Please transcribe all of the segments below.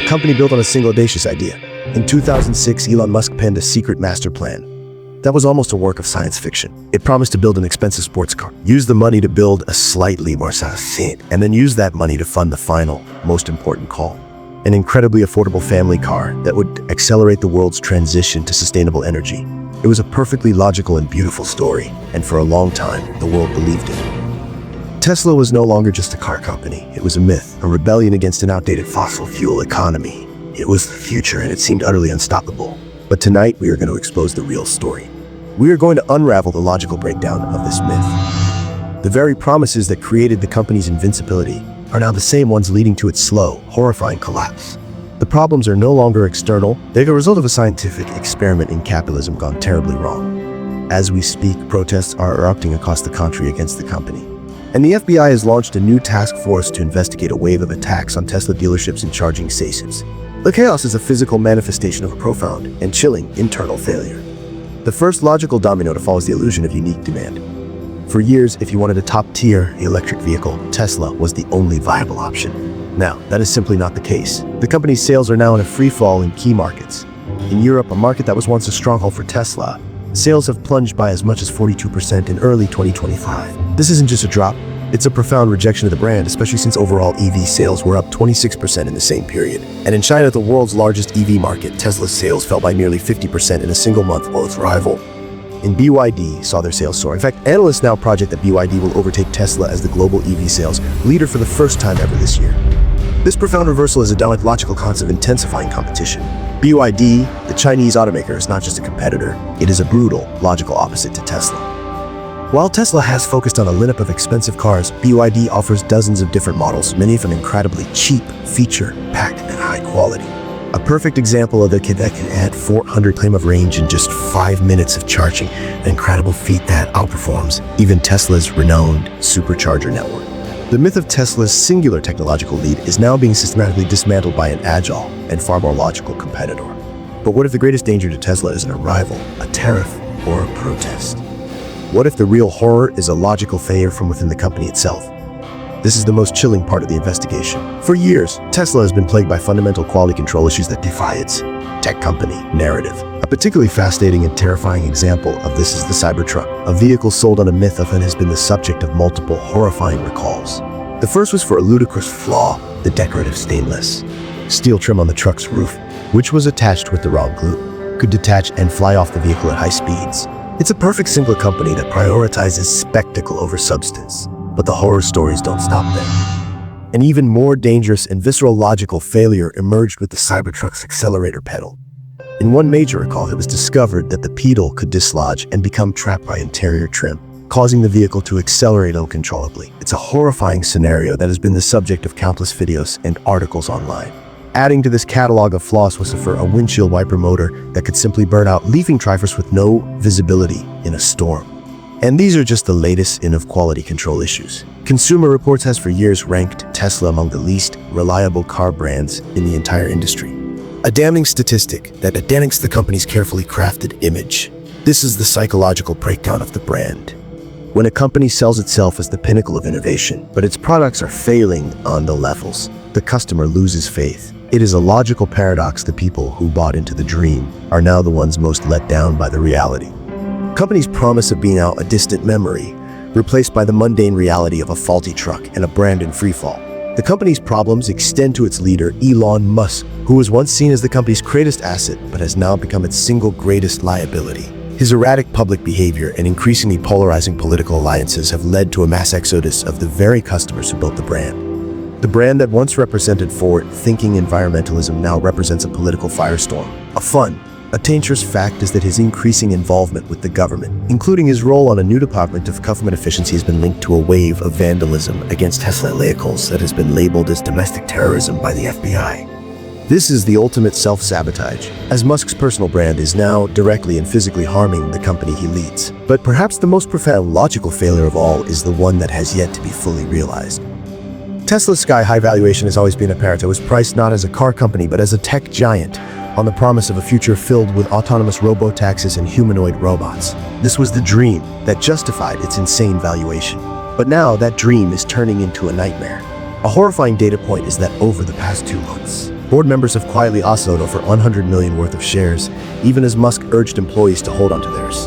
a company built on a single audacious idea. In 2006, Elon Musk penned a secret master plan that was almost a work of science fiction. It promised to build an expensive sports car, use the money to build a slightly more fit, and then use that money to fund the final, most important call. An incredibly affordable family car that would accelerate the world's transition to sustainable energy. It was a perfectly logical and beautiful story, and for a long time, the world believed it. Tesla was no longer just a car company. It was a myth, a rebellion against an outdated fossil fuel economy. It was the future, and it seemed utterly unstoppable. But tonight, we are going to expose the real story. We are going to unravel the logical breakdown of this myth. The very promises that created the company's invincibility are now the same ones leading to its slow, horrifying collapse. The problems are no longer external. They're the result of a scientific experiment in capitalism gone terribly wrong. As we speak, protests are erupting across the country against the company. And the FBI has launched a new task force to investigate a wave of attacks on Tesla dealerships and charging stations. The chaos is a physical manifestation of a profound and chilling internal failure. The first logical domino to fall is the illusion of unique demand. For years, if you wanted a top-tier electric vehicle, Tesla was the only viable option. Now, that is simply not the case. The company's sales are now in a free fall in key markets. In Europe, a market that was once a stronghold for Tesla, sales have plunged by as much as 42% in early 2025. This isn't just a drop, it's a profound rejection of the brand, especially since overall EV sales were up 26% in the same period. And in China, the world's largest EV market, Tesla's sales fell by nearly 50% in a single month, while its rival in BYD saw their sales soar. In fact, analysts now project that BYD will overtake Tesla as the global EV sales leader for the first time ever this year. This profound reversal is a direct logical consequence of intensifying competition. BYD, the Chinese automaker, is not just a competitor, it is a brutal, logical opposite to Tesla. While Tesla has focused on a lineup of expensive cars, BYD offers dozens of different models, many of them incredibly cheap, feature-packed, and high quality. A perfect example of the kit that can add 400 km of range in just 5 minutes of charging, an incredible feat that outperforms even Tesla's renowned supercharger network. The myth of Tesla's singular technological lead is now being systematically dismantled by an agile and far more logical competitor. But what if the greatest danger to Tesla isn't a rival, a tariff, or a protest? What if the real horror is a logical failure from within the company itself? This is the most chilling part of the investigation. For years, Tesla has been plagued by fundamental quality control issues that defy its tech company narrative. A particularly fascinating and terrifying example of this is the Cybertruck, a vehicle sold on a myth and has been the subject of multiple horrifying recalls. The first was for a ludicrous flaw, the decorative stainless steel trim on the truck's roof, which was attached with the wrong glue, could detach and fly off the vehicle at high speeds. It's a perfect single company that prioritizes spectacle over substance, but the horror stories don't stop there. An even more dangerous and visceral logical failure emerged with the Cybertruck's accelerator pedal. In one major recall, it was discovered that the pedal could dislodge and become trapped by interior trim, causing the vehicle to accelerate uncontrollably. It's a horrifying scenario that has been the subject of countless videos and articles online. Adding to this catalog of flaws was a windshield wiper motor that could simply burn out, leaving drivers with no visibility in a storm. And these are just the latest in of quality control issues. Consumer Reports has for years ranked Tesla among the least reliable car brands in the entire industry. A damning statistic that denigrates the company's carefully crafted image. This is the psychological breakdown of the brand. When a company sells itself as the pinnacle of innovation, but its products are failing on the levels, the customer loses faith. It is a logical paradox. The people who bought into the dream are now the ones most let down by the reality. Companies' promise of being out a distant memory, replaced by the mundane reality of a faulty truck and a brand in freefall. The company's problems extend to its leader, Elon Musk, who was once seen as the company's greatest asset, but has now become its single greatest liability. His erratic public behavior and increasingly polarizing political alliances have led to a mass exodus of the very customers who built the brand. The brand that once represented forward-thinking environmentalism now represents a political firestorm. A dangerous fact is that his increasing involvement with the government, including his role on a new Department of Government Efficiency, has been linked to a wave of vandalism against Tesla vehicles that has been labeled as domestic terrorism by the FBI. This is the ultimate self-sabotage, as Musk's personal brand is now directly and physically harming the company he leads. But perhaps the most profound logical failure of all is the one that has yet to be fully realized. Tesla's sky-high valuation has always been apparent. It was priced not as a car company, but as a tech giant, on the promise of a future filled with autonomous robo-taxis and humanoid robots. This was the dream that justified its insane valuation. But now that dream is turning into a nightmare. A horrifying data point is that over the past 2 months, board members have quietly oscillated over 100 million worth of shares, even as Musk urged employees to hold onto theirs.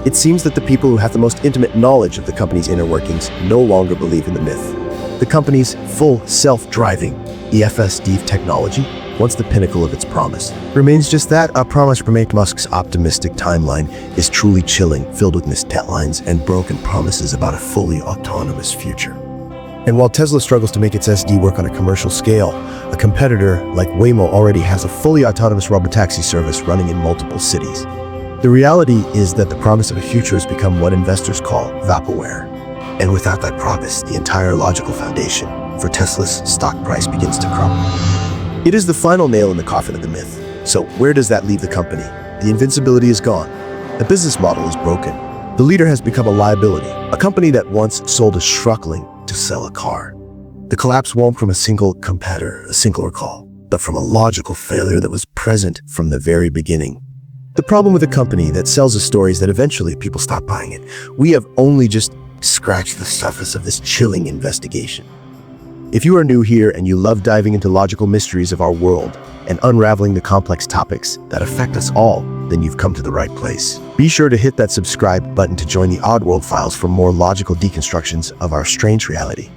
It seems that the people who have the most intimate knowledge of the company's inner workings no longer believe in the myth. The company's full self-driving EFSD technology, once the pinnacle of its promise, remains just that, a promise to make. Musk's optimistic timeline is truly chilling, filled with missed deadlines and broken promises about a fully autonomous future. And while Tesla struggles to make its SD work on a commercial scale, a competitor like Waymo already has a fully autonomous robotaxi service running in multiple cities. The reality is that the promise of a future has become what investors call vaporware. And without that promise, the entire logical foundation for Tesla's stock price begins to crumble. It is the final nail in the coffin of the myth. So where does that leave the company? The invincibility is gone. The business model is broken. The leader has become a liability, a company that once sold a struggling to sell a car. The collapse won't from a single competitor, a single recall, but from a logical failure that was present from the very beginning. The problem with a company that sells a story is that eventually people stop buying it. We have only just scratched the surface of this chilling investigation. If you are new here and you love diving into logical mysteries of our world and unraveling the complex topics that affect us all, then you've come to the right place. Be sure to hit that subscribe button to join the Oddworld Files for more logical deconstructions of our strange reality.